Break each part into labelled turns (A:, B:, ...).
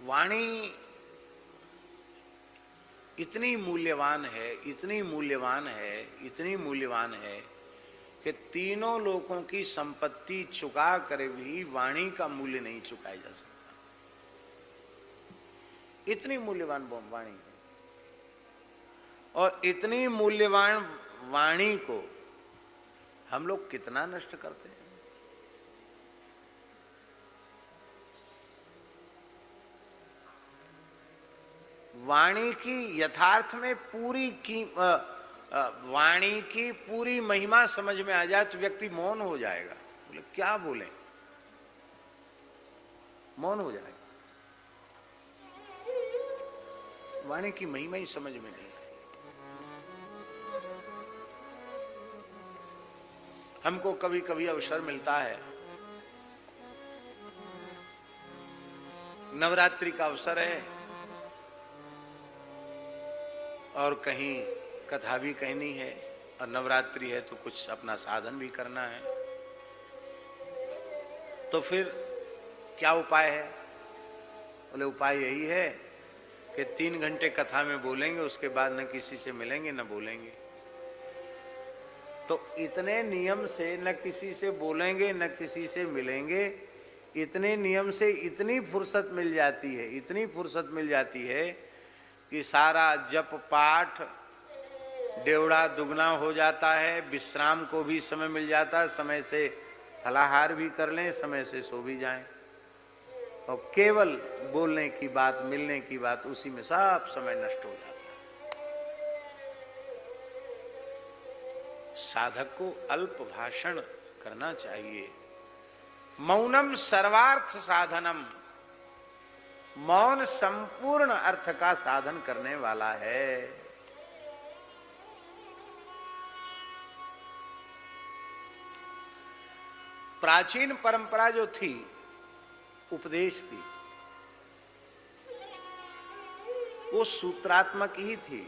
A: वाणी इतनी मूल्यवान है, इतनी मूल्यवान है, इतनी मूल्यवान है कि तीनों लोगों की संपत्ति चुका कर भी वाणी का मूल्य नहीं चुकाया जा सकता। इतनी मूल्यवान वाणी है, और इतनी मूल्यवान वाणी को हम लोग कितना नष्ट करते हैं। वाणी की यथार्थ में वाणी की पूरी महिमा समझ में आ जाए तो व्यक्ति मौन हो जाएगा। बोले क्या बोले, मौन हो जाएगा। वाणी की महिमा ही समझ में नहीं। हमको कभी कभी अवसर मिलता है, नवरात्रि का अवसर है और कहीं कथा भी कहनी है, और नवरात्रि है तो कुछ अपना साधन भी करना है, तो फिर क्या उपाय है? बोले उपाय यही है कि 3 घंटे कथा में बोलेंगे, उसके बाद न किसी से मिलेंगे न बोलेंगे। तो इतने नियम से न किसी से बोलेंगे न किसी से मिलेंगे, इतने नियम से इतनी फुर्सत मिल जाती है, इतनी फुर्सत मिल जाती है कि सारा जप पाठ डेवड़ा दुगना हो जाता है, विश्राम को भी समय मिल जाता है, समय से फलाहार भी कर लें, समय से सो भी जाएं, और केवल बोलने की बात, मिलने की बात, उसी में सब समय नष्ट हो जाता है। साधक को अल्प भाषण करना चाहिए। मौनम सर्वार्थ साधनम, मौन संपूर्ण अर्थ का साधन करने वाला है। प्राचीन परंपरा जो थी उपदेश की, वो सूत्रात्मक ही थी।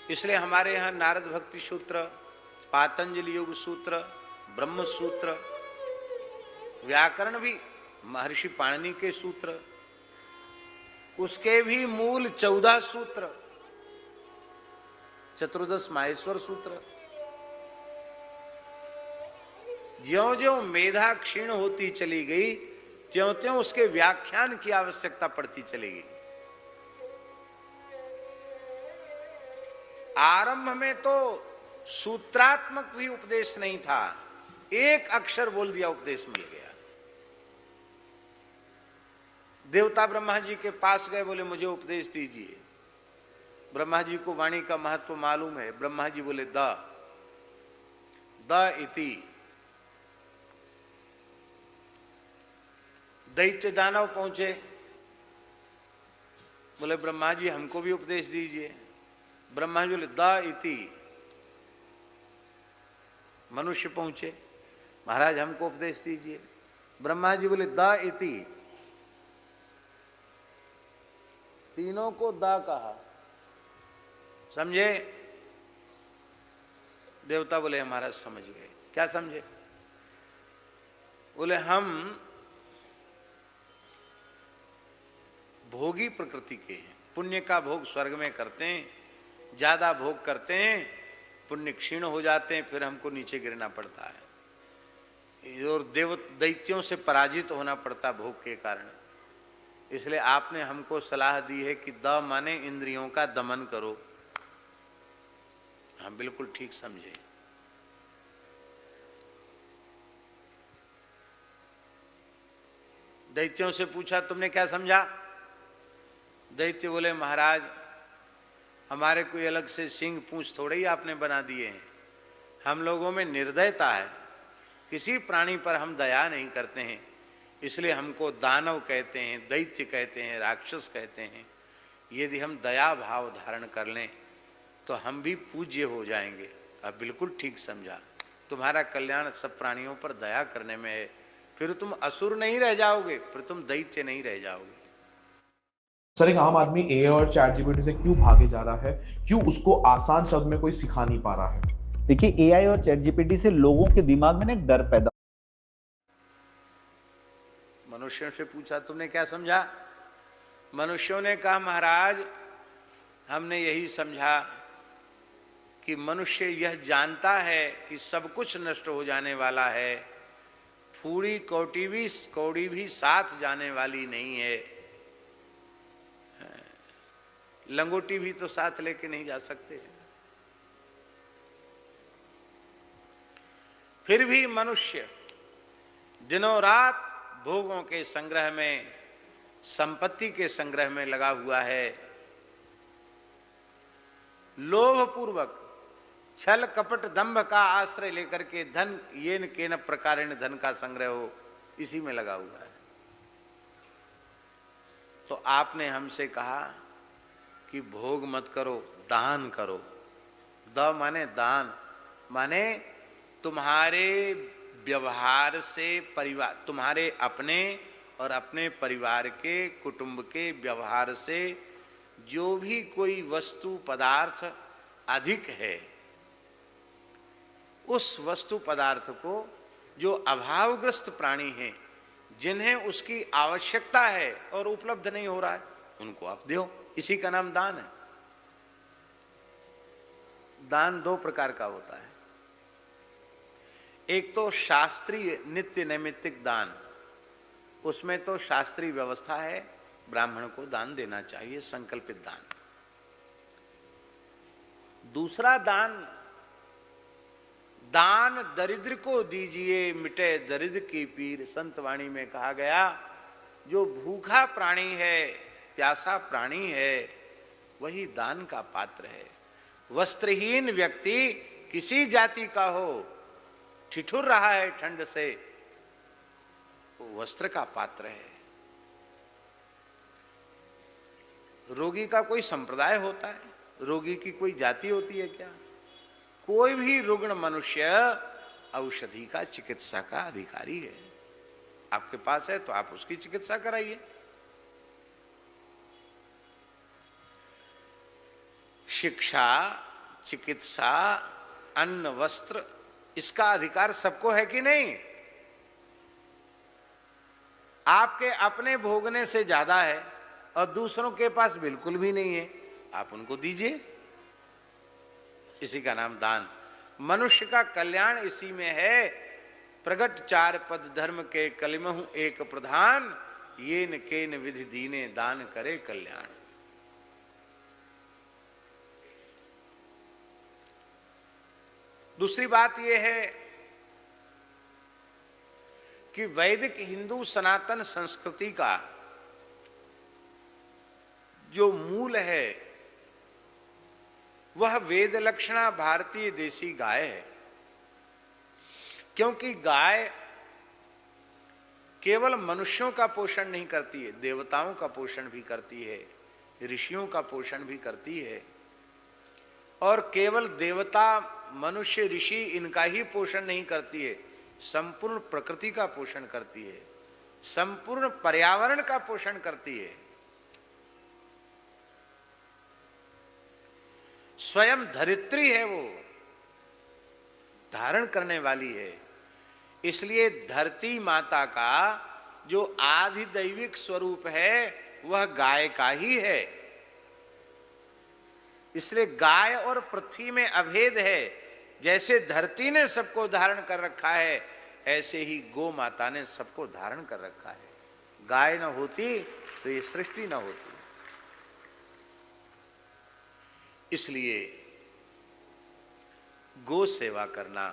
A: इसलिए हमारे यहाँ नारद भक्ति सूत्र, पातंजलि योग सूत्र, ब्रह्म सूत्र, व्याकरण भी महर्षि पाणिनि के सूत्र, उसके भी मूल 14 सूत्र, चतुर्दश माहेश्वर सूत्र, ज्यों ज्यों मेधा क्षीण होती चली गई, त्यों त्यों उसके व्याख्यान की आवश्यकता पड़ती चली गई। आरंभ में तो सूत्रात्मक भी उपदेश नहीं था, एक अक्षर बोल दिया उपदेश मिल गया। देवता ब्रह्मा जी के पास गए, बोले मुझे उपदेश दीजिए। ब्रह्मा जी को वाणी का महत्व मालूम है। ब्रह्मा जी बोले द इति। दैत्य दानव पहुंचे, बोले ब्रह्मा जी हमको भी उपदेश दीजिए। ब्रह्मा जी बोले द इति। मनुष्य पहुंचे, महाराज हमको उपदेश दीजिए। ब्रह्मा जी बोले द इति। तीनों को द कहा, समझे? देवता बोले हमारा समझ गए। क्या समझे? बोले हम भोगी प्रकृति के हैं, पुण्य का भोग स्वर्ग में करते हैं, ज्यादा भोग करते हैं, पुण्य क्षीण हो जाते हैं, फिर हमको नीचे गिरना पड़ता है और दैत्यों से पराजित होना पड़ता भोग के कारण। इसलिए आपने हमको सलाह दी है कि द माने इंद्रियों का दमन करो। हम बिल्कुल ठीक समझे। दैत्यों से पूछा तुमने क्या समझा? दैत्य बोले महाराज हमारे कोई अलग से सिंह पूंछ थोड़े ही आपने बना दिए हैं, हम लोगों में निर्दयता है, किसी प्राणी पर हम दया नहीं करते हैं, इसलिए हमको दानव कहते हैं, दैत्य कहते हैं, राक्षस कहते हैं। यदि हम दया भाव धारण कर लें तो हम भी पूज्य हो जाएंगे। अब बिल्कुल ठीक समझा, तुम्हारा कल्याण सब प्राणियों पर दया करने में है, फिर तुम असुर नहीं रह जाओगे, फिर तुम दैत्य नहीं रह जाओगे।
B: सर एक आम आदमी एआई और चैट जीपीटी से क्यों भागे जा रहा है, क्यों उसको आसान शब्द में कोई सिखा नहीं पा रहा है?
C: देखिए एआई और चैट जीपीटी से लोगों के दिमाग में ना एक डर पैदा।
A: मनुष्यों से पूछा तुमने क्या समझा? मनुष्यों ने कहा महाराज हमने यही समझा कि मनुष्य यह जानता है कि सब कुछ नष्ट हो जाने वाला है, फूड़ी कौड़ी भी साथ जाने वाली नहीं है, लंगोटी भी तो साथ लेके नहीं जा सकते। फिर भी मनुष्य दिनों रात भोगों के संग्रह में, संपत्ति के संग्रह में लगा हुआ है। लोभ पूर्वक छल कपट दंभ का आश्रय लेकर के धन येन केन प्रकारेण धन का संग्रह हो, इसी में लगा हुआ है। तो आपने हमसे कहा कि भोग मत करो, दान करो। द माने दान, माने तुम्हारे व्यवहार से परिवार, तुम्हारे अपने और अपने परिवार के, कुटुंब के व्यवहार से जो भी कोई वस्तु पदार्थ अधिक है, उस वस्तु पदार्थ को जो अभावग्रस्त प्राणी हैं, जिन्हें उसकी आवश्यकता है और उपलब्ध नहीं हो रहा है, उनको आप दो। इसी का नाम दान है। दान दो प्रकार का होता है, एक तो शास्त्रीय नित्य नैमित्तिक दान, उसमें तो शास्त्रीय व्यवस्था है, ब्राह्मण को दान देना चाहिए, संकल्पित दान। दूसरा दान, दान दरिद्र को दीजिए मिटे दरिद्र की पीर। संत वाणी में कहा गया जो भूखा प्राणी है, प्यासा प्राणी है, वही दान का पात्र है। वस्त्रहीन व्यक्ति किसी जाति का हो, ठिठुर रहा है ठंड से, वो वस्त्र का पात्र है। रोगी का कोई संप्रदाय होता है? रोगी की कोई जाति होती है क्या? कोई भी रुग्ण मनुष्य औषधि का, चिकित्सा का अधिकारी है। आपके पास है तो आप उसकी चिकित्सा कराइए। शिक्षा, चिकित्सा, अन्न, वस्त्र, इसका अधिकार सबको है कि नहीं? आपके अपने भोगने से ज्यादा है और दूसरों के पास बिल्कुल भी नहीं है, आप उनको दीजिए। इसी का नाम दान। मनुष्य का कल्याण इसी में है। प्रगट चार पद धर्म के कलिमहु एक प्रधान, ये न केन विधि दीने दान करे कल्याण। दूसरी बात यह है कि वैदिक हिंदू सनातन संस्कृति का जो मूल है वह वेद लक्षणा भारतीय देसी गाय है। क्योंकि गाय केवल मनुष्यों का पोषण नहीं करती है, देवताओं का पोषण भी करती है, ऋषियों का पोषण भी करती है। और केवल देवता, मनुष्य, ऋषि इनका ही पोषण नहीं करती है, संपूर्ण प्रकृति का पोषण करती है, संपूर्ण पर्यावरण का पोषण करती है। स्वयं धरित्री है, वो धारण करने वाली है। इसलिए धरती माता का जो आधिदैविक स्वरूप है वह गाय का ही है। इसलिए गाय और पृथ्वी में अभेद है। जैसे धरती ने सबको धारण कर रखा है, ऐसे ही गौ माता ने सबको धारण कर रखा है। गाय न होती तो ये सृष्टि न होती। इसलिए गो सेवा करना